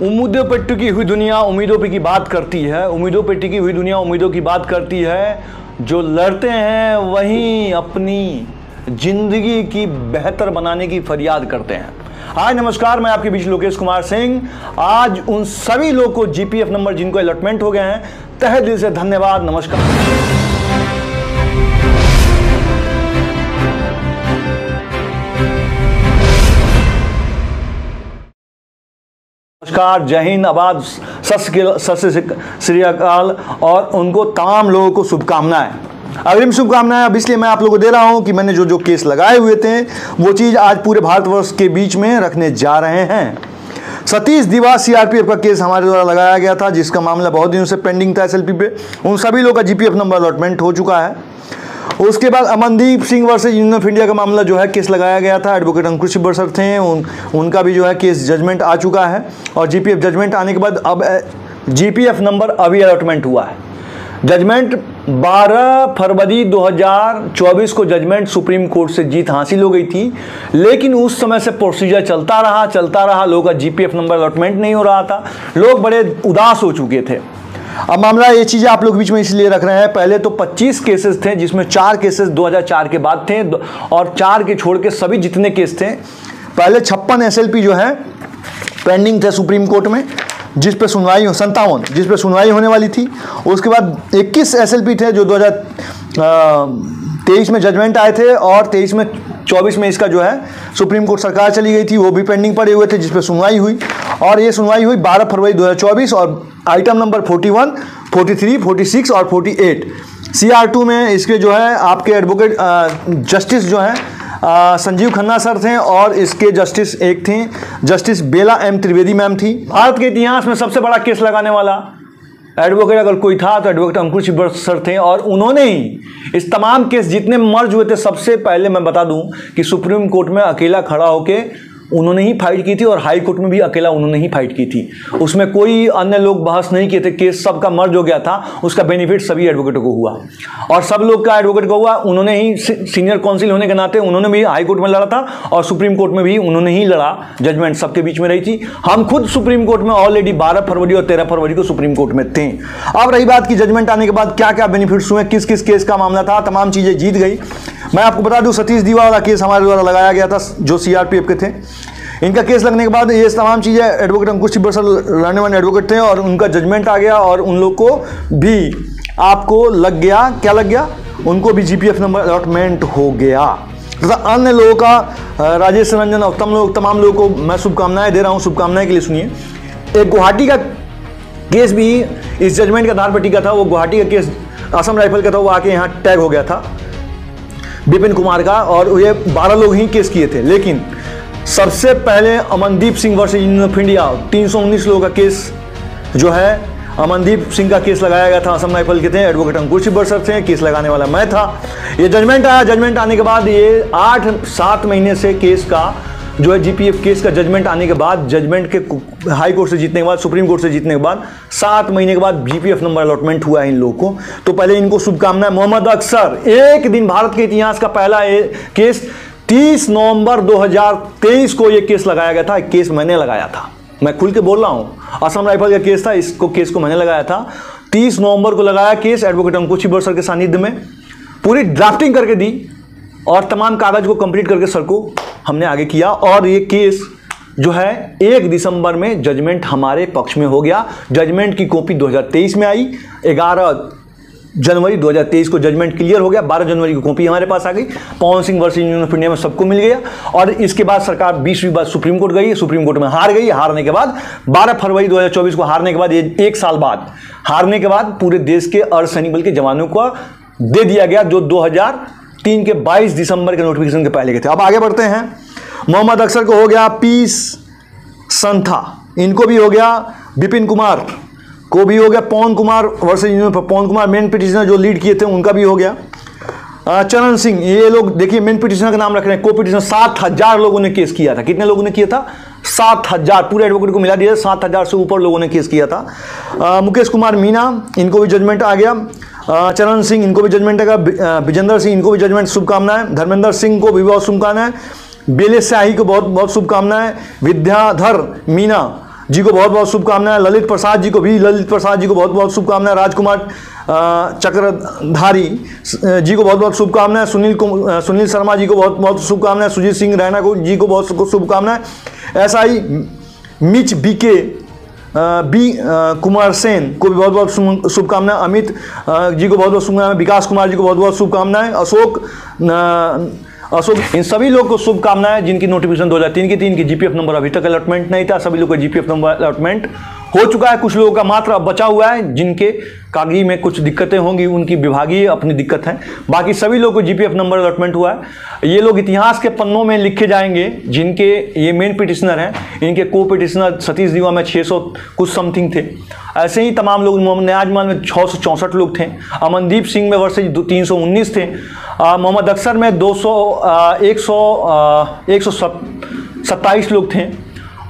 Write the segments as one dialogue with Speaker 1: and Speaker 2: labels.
Speaker 1: उम्मीदों पर टिकी हुई दुनिया उम्मीदों पे की बात करती है। उम्मीदों पे टिकी हुई दुनिया उम्मीदों की बात करती है। जो लड़ते हैं वहीं अपनी जिंदगी की बेहतर बनाने की फरियाद करते हैं। हाय नमस्कार, मैं आपके बीच लोकेश कुमार सिंह। आज उन सभी लोग को जीपीएफ नंबर जिनको अलॉटमेंट हो गए हैं, तहे दिल से धन्यवाद। नमस्कार। नमस्कार, जय हिंद, आबाद, सत श्री अकाल और उनको तमाम लोगों को शुभकामनाएं, अग्रिम शुभकामनाएं। अब इसलिए मैं आप लोगों को दे रहा हूं कि मैंने जो केस लगाए हुए थे वो चीज़ आज पूरे भारतवर्ष के बीच में रखने जा रहे हैं। सतीश दिवा सीआरपीएफ का केस हमारे द्वारा लगाया गया था, जिसका मामला बहुत दिनों से पेंडिंग था एसएलपी पे। उन सभी लोगों का जीपीएफ नंबर अलॉटमेंट हो चुका है। उसके बाद Amandeep Singh versus union of India का मामला जो है केस लगाया गया था, एडवोकेट अंकुश बरसर थे, उनका भी जो है केस जजमेंट आ चुका है। और जीपीएफ जजमेंट आने के बाद अब जीपीएफ नंबर अभी अलॉटमेंट हुआ है। जजमेंट 12 फरवरी 2024 को जजमेंट सुप्रीम कोर्ट से जीत हासिल हो गई थी, लेकिन उस समय से प्रोसीजर चलता रहा। लोगों का जीपीएफ नंबर अलॉटमेंट नहीं हो रहा था, लोग बड़े उदास हो चुके थे। अब मामला ये चीज़ें आप लोग बीच में इसलिए रख रहे हैं, पहले तो 25 केसेस थे, जिसमें 4 केसेस 2004 के बाद थे और 4 के छोड़ के सभी जितने केस थे, पहले 56 एसएलपी जो है पेंडिंग थे सुप्रीम कोर्ट में, जिस पे सुनवाई 57 जिस पे सुनवाई होने वाली थी। उसके बाद 21 एसएलपी थे जो 2023 में जजमेंट आए थे और 24 में इसका जो है सुप्रीम कोर्ट सरकार चली गई थी, वो भी पेंडिंग पड़े हुए थे, जिस पे सुनवाई हुई। और ये सुनवाई हुई 12 फरवरी 2024 और आइटम नंबर 41, 43, 46 और 48 CR2 में इसके जो है आपके एडवोकेट जस्टिस जो है संजीव खन्ना सर थे और इसके जस्टिस एक थी जस्टिस बेला एम त्रिवेदी मैम थी। भारत के इतिहास में सबसे बड़ा केस लगाने वाला एडवोकेट अगर कोई था तो एडवोकेट अंकुश सर थे और उन्होंने ही इस तमाम केस जितने मर्ज हुए थे, सबसे पहले मैं बता दूं कि सुप्रीम कोर्ट में अकेला खड़ा होके उन्होंने ही फाइट की थी और हाई कोर्ट में भी अकेला उन्होंने ही फाइट की थी। उसमें कोई अन्य लोग बहस नहीं किए थे, केस सबका मर्ज हो गया था। उसका बेनिफिट सभी एडवोकेटों को हुआ और सब लोग का एडवोकेट को हुआ। उन्होंने ही सीनियर काउंसिल होने के नाते उन्होंने भी हाई कोर्ट में लड़ा था और सुप्रीम कोर्ट में भी उन्होंने ही लड़ा। जजमेंट सबके बीच में रही थी। हम खुद सुप्रीम कोर्ट में ऑलरेडी 12 फरवरी और 13 फरवरी को सुप्रीम कोर्ट में थे। अब रही बात की जजमेंट आने के बाद क्या क्या बेनिफिट्स हुए, किस किस केस का मामला था, तमाम चीज़ें जीत गई। मैं आपको बता दूं, सतीश दीवा वाला केस हमारे द्वारा लगाया गया था, जो सीआरपीएफ के थे। इनका केस लगने के बाद ये तमाम चीज़ें एडवोकेट अंकुश बरसर लड़ने वाले एडवोकेट थे और उनका जजमेंट आ गया और उन लोग को भी आपको लग गया, क्या लग गया, उनको भी जीपीएफ नंबर अलॉटमेंट हो गया। तथा अन्य लोगों का राजेश रंजन और तमाम लोगों को मैं शुभकामनाएं दे रहा हूँ। शुभकामनाएं के लिए सुनिए। एक गुवाहाटी का केस भी इस जजमेंट के आधार पर टिका था। वो गुवाहाटी का केस असम राइफल का था, वो आके यहाँ टैग हो गया था विपिन कुमार का, और ये 12 लोग ही केस किए थे। लेकिन सबसे पहले Amandeep Singh versus union of India 319 लोगों का केस जो है, अमनदीप सिंह का केस लगाया गया था, असम राइफल के थे, एडवोकेट अंकुश बरसर थे, केस लगाने वाला मैं था। ये जजमेंट आया। जजमेंट आने के बाद ये 8-7 महीने से केस का जो है जीपीएफ केस का जजमेंट आने के बाद, जजमेंट के हाई कोर्ट से जीतने के बाद, सुप्रीम कोर्ट से जीतने के बाद 7 महीने के बाद जीपीएफ नंबर अलॉटमेंट हुआ है इन लोगों को। तो पहले इनको शुभकामनाएं। मोहम्मद अख्तर, एक दिन भारत के इतिहास का पहला केस 30 नवंबर 2023 को ये केस लगाया गया था। केस मैंने लगाया था, मैं खुल के बोल रहा हूं। असम राइफल का केस था, इसको केस को मैंने लगाया था। 30 नवंबर को लगाया केस, एडवोकेट अंकुश बरसर के सानिध्य में पूरी ड्राफ्टिंग करके दी और तमाम कागज को कंप्लीट करके सर को हमने आगे किया। और ये केस जो है 1 दिसंबर में जजमेंट हमारे पक्ष में हो गया। जजमेंट की कॉपी 2023 में आई। 11 जनवरी 2023 को जजमेंट क्लियर हो गया। 12 जनवरी की कॉपी हमारे पास आ गई। Pavan Singh versus union of India में सबको मिल गया। और इसके बाद सरकार 20वीं बार सुप्रीम कोर्ट गई, सुप्रीम कोर्ट में हार गई। हारने के बाद 12 फरवरी 2024 को हारने के बाद, ये 1 साल बाद हारने के बाद पूरे देश के अर्धसैनिक बल के जवानों को दे दिया गया, जो 2003 के 22 दिसंबर के नोटिफिकेशन के पहले के थे। अब आगे बढ़ते हैं। मोहम्मद अख्तर को हो गया, पीस संथा इनको भी हो गया, विपिन कुमार को भी हो गया, पवन कुमार वर्सेज यूनियन, पवन कुमार मेन पिटिशनर जो लीड किए थे उनका भी हो गया। चरण सिंह, ये लोग देखिए मेन पिटिशनर का नाम रख रहे हैं, को पिटिशनर 7000 लोगों ने केस किया था। कितने लोगों ने किया था? 7000, पूरे एडवोकेट को मिला दिया 7000 से ऊपर लोगों ने केस किया था। मुकेश कुमार मीना, इनको भी जजमेंट आ गया। चरण सिंह, इनको भी जजमेंट आएगा। विजेंद्र सिंह, इनको भी जजमेंट, शुभकामनाएं। धर्मेंद्र सिंह को भी बहुत शुभकामनाएं। बेले शाही को बहुत बहुत शुभकामनाएं। विद्याधर मीना, जी को बहुत बहुत शुभकामनाएं। ललित प्रसाद जी को बहुत बहुत शुभकामनाएं। राजकुमार चक्रधारी जी को बहुत बहुत शुभकामनाएं। सुनील शर्मा जी को बहुत बहुत शुभकामनाएं। सुजीत सिंह रैना जी को बहुत शुभकामनाएं। ऐसा ही मिच बी कुमार सेन को भी बहुत बहुत शुभकामनाएं। अमित जी को बहुत बहुत शुभकामनाएं। विकास कुमार जी को बहुत बहुत शुभकामनाएं। अशोक, इन सभी लोग को शुभकामनाएं जिनकी नोटिफिकेशन 2003 की 3 की जीपीएफ नंबर अभी तक अलॉटमेंट नहीं था। सभी लोग का जीपीएफ नंबर अलॉटमेंट हो चुका है। कुछ लोगों का मात्र अब बचा हुआ है, जिनके कागजी में कुछ दिक्कतें होंगी, उनकी विभागीय अपनी दिक्कत है। बाकी सभी लोग को जीपीएफ नंबर अलॉटमेंट हुआ है। ये लोग इतिहास के पन्नों में लिखे जाएंगे। जिनके ये मेन पिटिशनर हैं, इनके को पिटिशनर सतीश दीवा में 600 कुछ समथिंग थे। ऐसे ही तमाम लोग, मोहम्मद न्याजमान में 664 लोग थे। अमनदीप सिंह में वर्सेज 319 थे। मोहम्मद अख्तर में 127 लोग थे।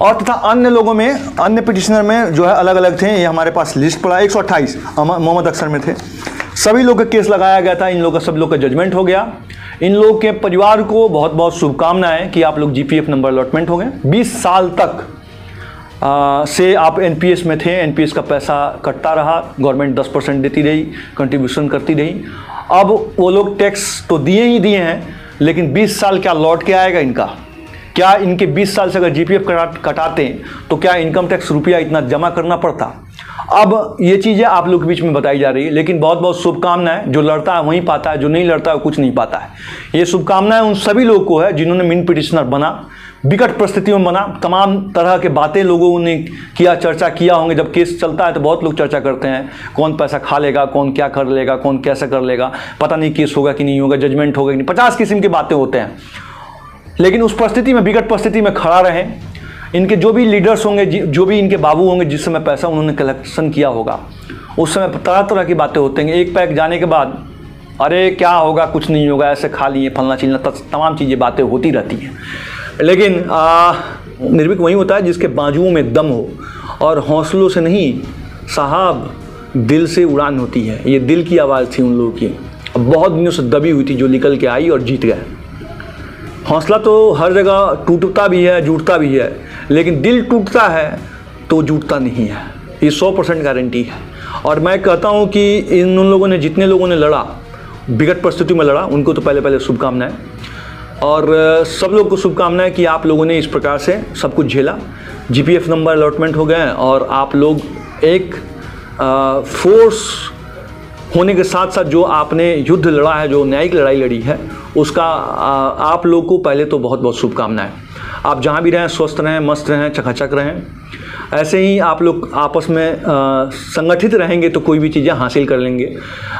Speaker 1: और तथा अन्य लोगों में, अन्य पिटिशनर में जो है अलग अलग थे। ये हमारे पास लिस्ट पड़ा, 128 मोहम्मद अख्तर में थे। सभी लोग का केस लगाया गया था। इन लोग का सब लोग का जजमेंट हो गया। इन लोग के परिवार को बहुत बहुत शुभकामनाएं कि आप लोग जीपीएफ नंबर अलॉटमेंट हो गए। 20 साल तक से आप एनपीएस में थे। एनपीएस का पैसा कटता रहा, गवर्नमेंट 10% देती रही, कंट्रीब्यूशन करती रही। अब वो लोग टैक्स तो दिए ही दिए हैं, लेकिन 20 साल क्या लौट के आएगा इनका? क्या इनके 20 साल से अगर जीपीएफ कटाते हैं तो क्या इनकम टैक्स रुपया इतना जमा करना पड़ता? अब ये चीज़ें आप लोग के बीच में बताई जा रही है। लेकिन बहुत बहुत शुभकामनाएं। जो लड़ता है वहीं पाता है, जो नहीं लड़ता है वो कुछ नहीं पाता है। ये शुभकामनाएं उन सभी लोगों को है जिन्होंने मेन पिटिशनर बना, विकट परिस्थितियों में बना। तमाम तरह के बातें लोगों ने किया, चर्चा किया होंगे। जब केस चलता है तो बहुत लोग चर्चा करते हैं, कौन पैसा खा लेगा, कौन क्या कर लेगा, कौन कैसे कर लेगा, पता नहीं केस होगा कि नहीं होगा, जजमेंट होगा कि नहीं, 50 किस्म की बातें होते हैं। लेकिन उस परिस्थिति में, विकट परिस्थिति में खड़ा रहे। इनके जो भी लीडर्स होंगे, जो भी इनके बाबू होंगे, जिस समय पैसा उन्होंने कलेक्शन किया होगा, उस समय तरह तरह की बातें होते हैं। एक पैक जाने के बाद अरे क्या होगा, कुछ नहीं होगा, ऐसे खा लिए, फलना चिलना, तमाम चीज़ें बातें होती रहती हैं। लेकिन निर्भीक वही होता है जिसके बाजुओं में दम हो, और हौसलों से नहीं साहब, दिल से उड़ान होती है। ये दिल की आवाज़ थी उन लोगों की, बहुत दिनों से दबी हुई थी, जो निकल के आई और जीत गए। हौसला तो हर जगह टूटता भी है, जुटता भी है, लेकिन दिल टूटता है तो जुटता नहीं है। ये 100% गारंटी है। और मैं कहता हूँ कि इन उन लोगों ने, जितने लोगों ने लड़ा, विकट परिस्थिति में लड़ा, उनको तो पहले शुभकामनाएं। और सब लोग को शुभकामनाएं कि आप लोगों ने इस प्रकार से सब कुछ झेला। जीपीएफ नंबर अलॉटमेंट हो गए और आप लोग एक फोर्स होने के साथ साथ जो आपने युद्ध लड़ा है, जो न्यायिक लड़ाई लड़ी है, उसका आप लोग को पहले तो बहुत बहुत शुभकामनाएं। आप जहाँ भी रहें स्वस्थ रहें, मस्त रहें, चकाचक रहें। ऐसे ही आप लोग आपस में संगठित रहेंगे तो कोई भी चीज़ें हासिल कर लेंगे।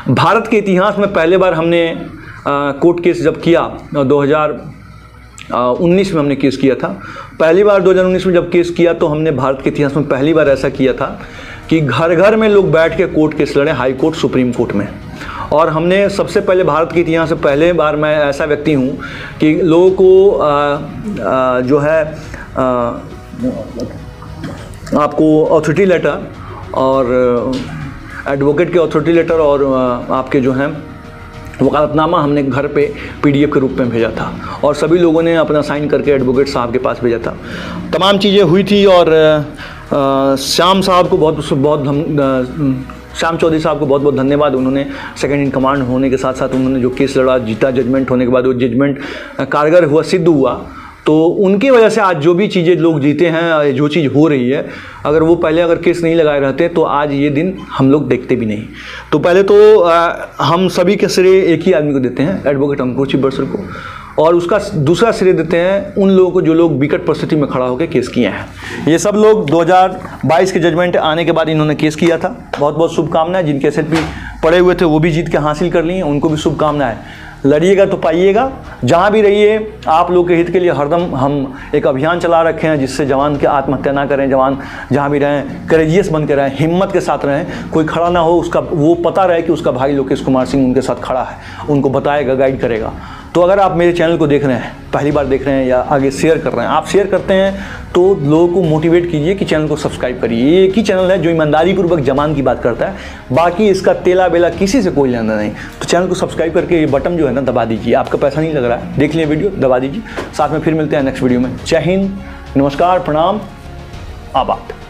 Speaker 1: भारत के इतिहास में पहले बार हमने कोर्ट केस जब किया, 2019 में हमने केस किया था। पहली बार 2019 में जब केस किया तो हमने भारत के इतिहास में पहली बार ऐसा किया था कि घर घर में लोग बैठ के कोर्ट केस लड़े, हाई कोर्ट, सुप्रीम कोर्ट में। और हमने सबसे पहले भारत के इतिहास से पहले बार, मैं ऐसा व्यक्ति हूँ कि लोगों को जो है आपको ऑथोरिटी लेटर और एडवोकेट के ऑथोरिटी लेटर और आपके जो हैं वकालतनामा हमने घर पे पीडीएफ के रूप में भेजा था, और सभी लोगों ने अपना साइन करके एडवोकेट साहब के पास भेजा था। तमाम चीज़ें हुई थी। और श्याम साहब को श्याम चौधरी साहब को बहुत बहुत धन्यवाद। उन्होंने सेकंड इन कमांड होने के साथ साथ उन्होंने जो केस लड़ा, जीता। जजमेंट होने के बाद वो जजमेंट कारगर हुआ, सिद्ध हुआ। तो उनकी वजह से आज जो भी चीज़ें लोग जीते हैं, जो चीज़ हो रही है, अगर वो पहले अगर केस नहीं लगाए रहते तो आज ये दिन हम लोग देखते भी नहीं। तो पहले तो हम सभी के श्रेय एक ही आदमी को देते हैं, एडवोकेट अंकुर चिबरसर को, और उसका दूसरा श्रेय देते हैं उन लोगों को जो लोग विकट परिस्थिति में खड़ा होकर केस किए हैं। ये सब लोग 2022 के जजमेंट आने के बाद इन्होंने केस किया था। बहुत बहुत शुभकामनाएं। जिनके एसएलपी पड़े हुए थे वो भी जीत के हासिल कर लिए, उनको भी शुभकामनाएं। लड़िएगा तो पाइएगा। जहाँ भी रहिए, आप लोग के हित के लिए हरदम हम एक अभियान चला रखे हैं, जिससे जवान के आत्महत्या ना करें। जवान जहाँ भी रहें करेजियस बन के रहें, हिम्मत के साथ रहें। कोई खड़ा ना हो, उसका वो पता रहे कि उसका भाई लोकेश कुमार सिंह उनके साथ खड़ा है, उनको बताएगा, गाइड करेगा। तो अगर आप मेरे चैनल को देख रहे हैं, पहली बार देख रहे हैं या आगे शेयर कर रहे हैं, आप शेयर करते हैं तो लोगों को मोटिवेट कीजिए कि चैनल को सब्सक्राइब करिए। ये एक ही चैनल है जो ईमानदारी पूर्वक जवान की बात करता है, बाकी इसका तेला बेला किसी से कोई लेना नहीं। तो चैनल को सब्सक्राइब करके ये बटन जो है ना दबा दीजिए। आपका पैसा नहीं लग रहा है, देख लिए वीडियो, दबा दीजिए। साथ में फिर मिलते हैं नेक्स्ट वीडियो में। जय हिंद, नमस्कार, प्रणाम, आबाद।